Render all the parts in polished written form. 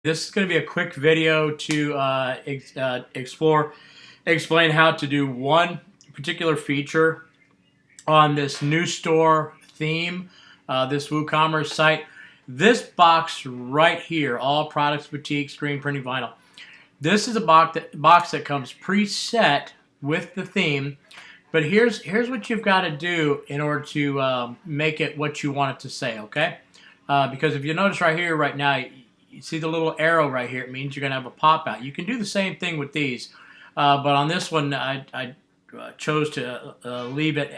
This is going to be a quick video to explain how to do one particular feature on this new store theme, this WooCommerce site. This box right here, all products, boutique, screen printing, vinyl. This is a box that comes preset with the theme. But here's what you've got to do in order to make it what you want it to say, okay? Because if you notice right here, right now, you see the little arrow right here. It means you're going to have a pop-out. You can do the same thing with these. But on this one, I chose to leave it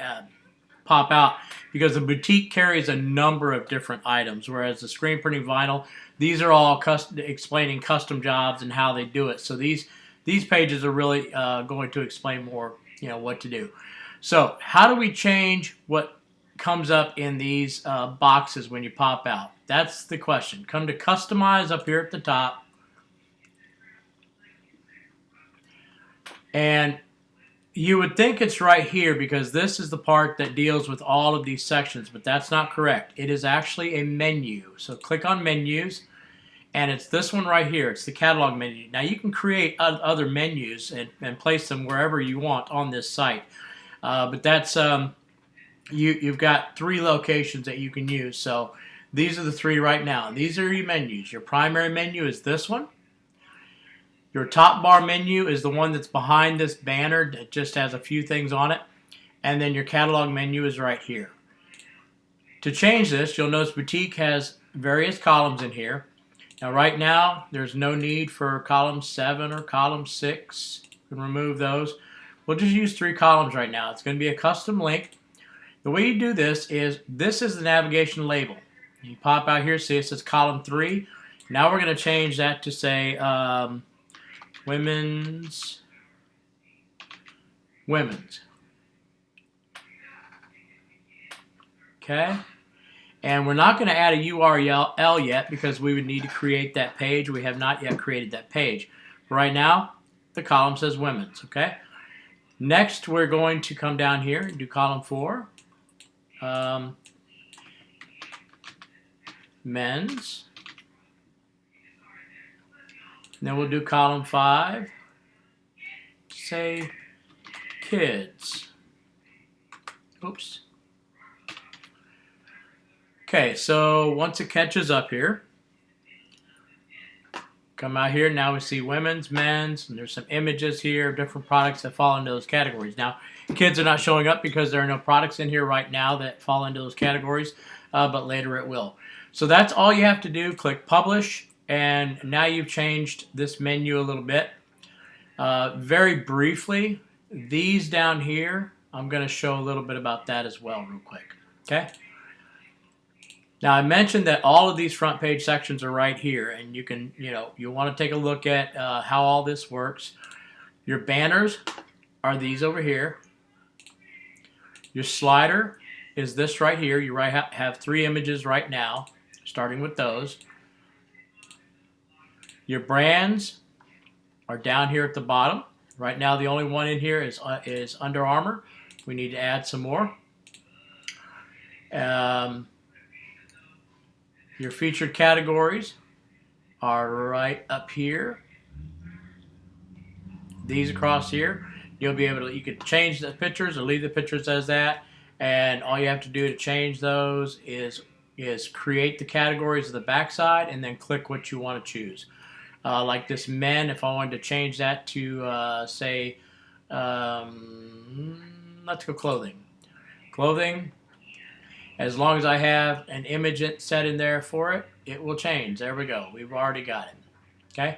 pop out because the boutique carries a number of different items, whereas the screen printing vinyl, these are all explaining custom jobs and how they do it. So these pages are really going to explain more, what to do. So how do we change what comes up in these boxes when you pop out? That's the question. Come to customize up here at the top, and you would think it's right here because this is the part that deals with all of these sections, but that's not correct. It is actually a menu. So click on menus, and it's this one right here. It's the catalog menu. Now you can create other menus and place them wherever you want on this site, but that's you've got 3 locations that you can use. So these are the 3 right now. These are your menus. Your primary menu is this one. Your top bar menu is the one that's behind this banner that just has a few things on it. And then your catalog menu is right here. To change this, you'll notice boutique has various columns in here. Now right now, there's no need for column 7 or column 6. You can remove those. We'll just use 3 columns right now. It's going to be a custom link. The way you do this is the navigation label. You pop out here, see it says column 3. Now we're going to change that to say women's. Okay. And we're not going to add a URL yet because we would need to create that page. We have not yet created that page. Right now, the column says women's. Okay. Next, we're going to come down here and do column 4. Men's. And then we'll do column 5. Say kids. Oops. Okay, so once it catches up here, come out here. Now we see women's, men's, and there's some images here of different products that fall into those categories. Now, kids are not showing up because there are no products in here right now that fall into those categories, but later it will. So that's all you have to do. Click publish, and now you've changed this menu a little bit. Very briefly, these down here, I'm going to show a little bit about that as well real quick. Okay. Now I mentioned that all of these front page sections are right here, and you can, you want to take a look at how all this works. Your banners are these over here. Your slider is this right here. You have 3 images right now, starting with those. Your brands are down here at the bottom. Right now the only one in here is Under Armour. We need to add some more. Your featured categories are right up here. These across here, you'll be able to, you could change the pictures or leave the pictures as that, and all you have to do to change those is create the categories of the backside and then click what you want to choose. Like this men, if I wanted to change that to say, let's go clothing. Clothing. As long as I have an image set in there for it, it will change. There we go. We've already got it. Okay.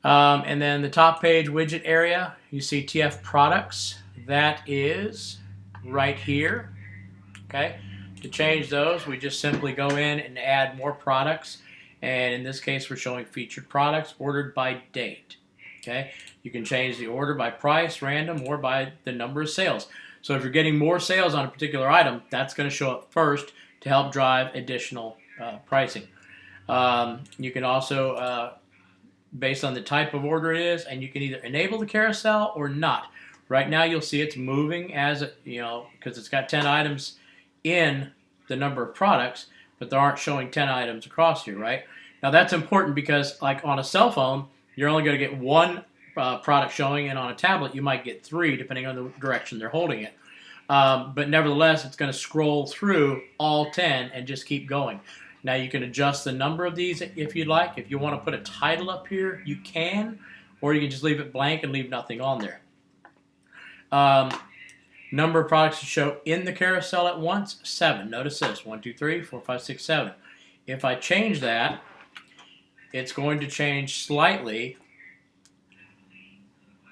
And then the top page widget area, you see TF products. That is right here. Okay. To change those, we just simply go in and add more products. And in this case, we're showing featured products ordered by date. Okay. You can change the order by price, random, or by the number of sales. So if you're getting more sales on a particular item, that's going to show up first to help drive additional pricing. You can also, based on the type of order it is, and you can either enable the carousel or not. Right now you'll see it's moving as, because it's got 10 items in the number of products, but they aren't showing 10 items across here, right? Now that's important because like on a cell phone, you're only going to get one product showing, and on a tablet you might get three depending on the direction they're holding it. But nevertheless, it's going to scroll through all 10 and just keep going. Now you can adjust the number of these if you'd like. If you want to put a title up here, you can, or you can just leave it blank and leave nothing on there. Number of products to show in the carousel at once, 7. Notice this, 1, 2, 3, 4, 5, 6, 7. If I change that, it's going to change slightly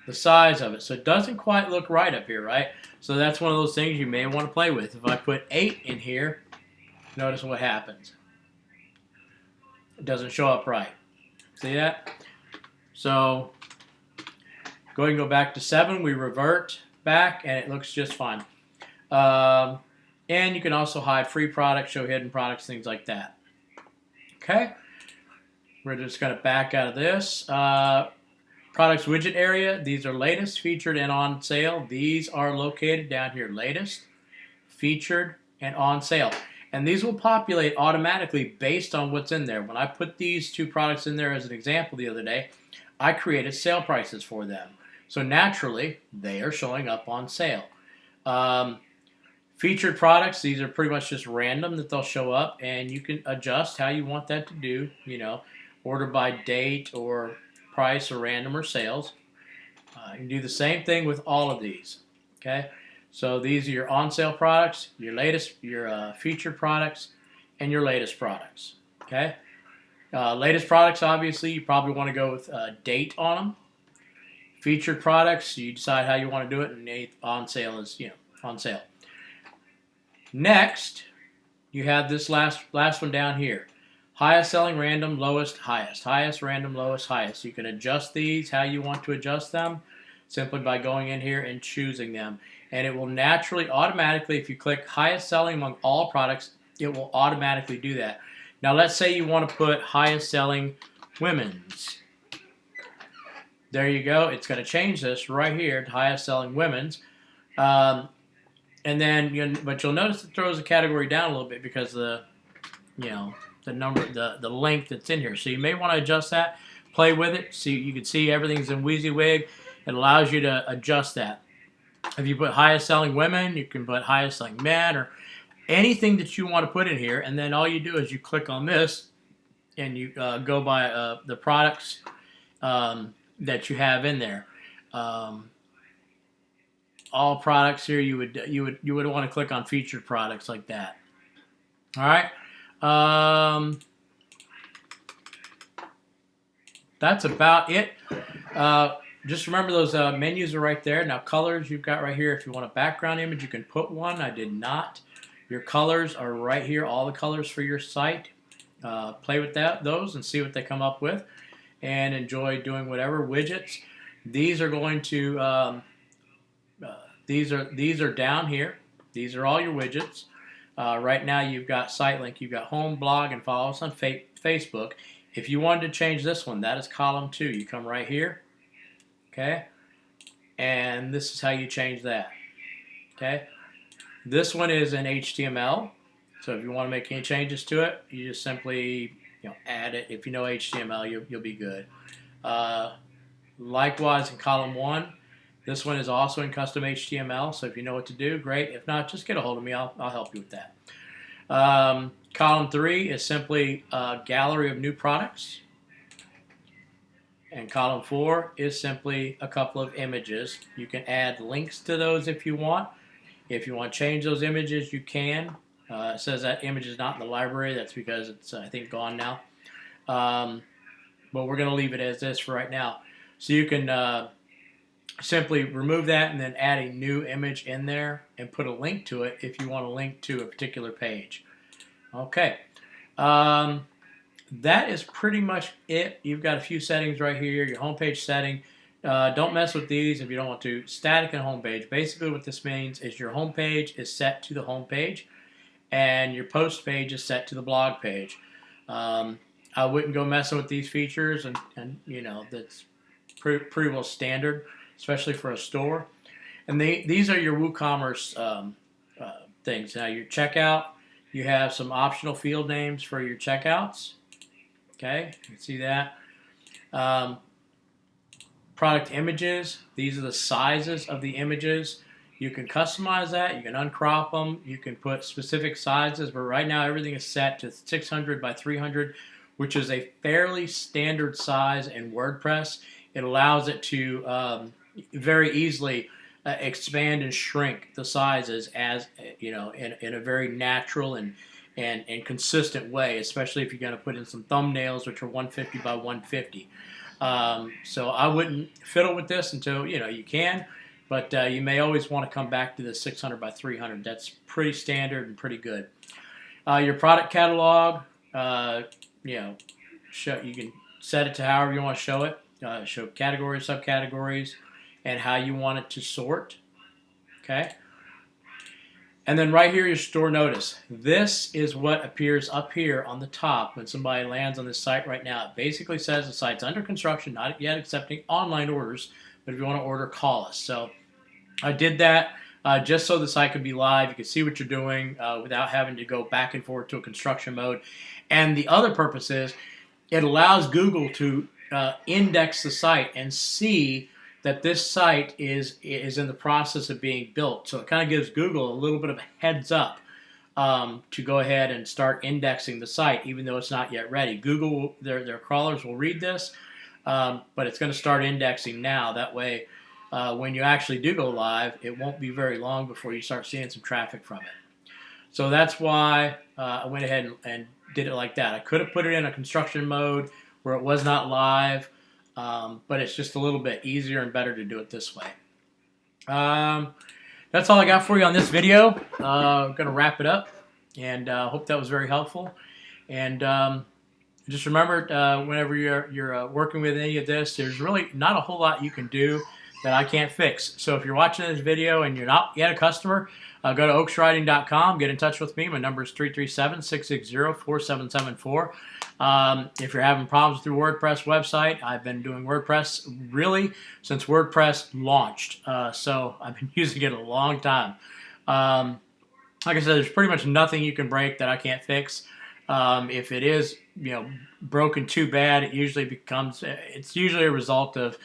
the size of it. So it doesn't quite look right up here, right? So that's one of those things you may want to play with. If I put 8 in here, notice what happens. It doesn't show up right. See that? So go ahead and go back to 7. We revert back and it looks just fine. And you can also hide free products, show hidden products, things like that. Okay? We're just going to back out of this. Products widget area. These are latest, featured, and on sale. These are located down here. Latest, featured, and on sale. And these will populate automatically based on what's in there. When I put these 2 products in there as an example the other day, I created sale prices for them. So naturally, they are showing up on sale. Featured products, these are pretty much just random that they'll show up, and you can adjust how you want that to do, you know, order by date or price or random or sales. You can do the same thing with all of these. Okay, so these are your on sale products, your latest, your featured products, and your latest products. Okay, latest products, obviously you probably want to go with date on them. Featured products, you decide how you want to do it, and on sale is, you know, on sale. Next, you have this last one down here. Highest selling, random, lowest, highest. Highest, random, lowest, highest. You can adjust these how you want to adjust them simply by going in here and choosing them. And it will naturally, automatically, if you click highest selling among all products, it will automatically do that. Now let's say you want to put highest selling women's. There you go. It's going to change this right here to highest selling women's. And then, but you'll notice it throws the category down a little bit because the number, the length that's in here. So you may want to adjust that, play with it. See, you can see everything's in WYSIWYG. It allows you to adjust that. If you put highest selling women, you can put highest selling men or anything that you want to put in here. And then all you do is you click on this and you go by the products that you have in there. All products here, you would want to click on featured products like that. All right. That's about it. Just remember those menus are right there. Now colors you've got right here. If you want a background image, you can put one. I did not. Your colors are right here. All the colors for your site. Play with those and see what they come up with, and enjoy doing whatever. Widgets. These are going to these are down here. These are all your widgets. Right now you've got site link, you've got home, blog, and follow us on Facebook. If you wanted to change this one, that is column 2. You come right here, okay, and this is how you change that. Okay, this one is in HTML, so if you want to make any changes to it, you just simply add it. If you know HTML, you'll be good. Likewise in column 1. This one is also in custom HTML, so if you know what to do, great. If not, just get a hold of me. I'll help you with that. Column 3 is simply a gallery of new products. And column 4 is simply a couple of images. You can add links to those if you want. If you want to change those images, you can. It says that image is not in the library. That's because it's, I think, gone now. But we're going to leave it as this for right now. So you can simply remove that and then add a new image in there and put a link to it if you want to link to a particular page. Okay, that is pretty much it. You've got a few settings right here. Your homepage setting. Don't mess with these if you don't want to. Static and homepage. Basically what this means is your homepage is set to the homepage and your post page is set to the blog page. I wouldn't go messing with these features, and that's pretty well standard, especially for a store. And these are your WooCommerce things. Now your checkout, you have some optional field names for your checkouts. Okay, you can see that. Product images, these are the sizes of the images. You can customize that, you can uncrop them, you can put specific sizes, but right now everything is set to 600 by 300, which is a fairly standard size in WordPress. It allows it to very easily expand and shrink the sizes, as you know, in a very natural and consistent way, especially if you're going to put in some thumbnails, which are 150 by 150. So I wouldn't fiddle with this until you can, but you may always want to come back to the 600 by 300. That's pretty standard and pretty good. Your product catalog, you can set it to however you want to show it. Show categories, subcategories, and how you want it to sort. Okay. And then right here, your store notice. This is what appears up here on the top when somebody lands on this site right now. It basically says the site's under construction, not yet accepting online orders, but if you want to order, call us. So I did that just so the site could be live. You can see what you're doing without having to go back and forth to a construction mode. And the other purpose is it allows Google to index the site and see that this site is in the process of being built. So it kind of gives Google a little bit of a heads up to go ahead and start indexing the site, even though it's not yet ready. Google, their crawlers will read this, but it's going to start indexing now. That way, when you actually do go live, it won't be very long before you start seeing some traffic from it. So that's why I went ahead and did it like that. I could have put it in a construction mode where it was not live, but it's just a little bit easier and better to do it this way. That's all I got for you on this video. I'm going to wrap it up, and hope that was very helpful. And just remember, whenever you're working with any of this, there's really not a whole lot you can do that I can't fix. So if you're watching this video and you're not yet a customer, go to oakswriting.com, get in touch with me. My number is 337-660-4774. If you're having problems through WordPress website, I've been doing WordPress really since WordPress launched. So I've been using it a long time. Like I said, there's pretty much nothing you can break that I can't fix. If it is, broken too bad, it's usually a result of,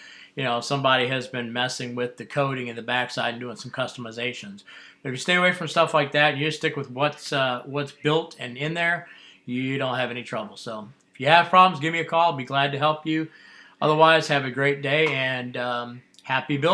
somebody has been messing with the coding in the backside and doing some customizations. But if you stay away from stuff like that, and you just stick with what's built and in there, you don't have any trouble. So if you have problems, give me a call. I'll be glad to help you. Otherwise, have a great day and happy building.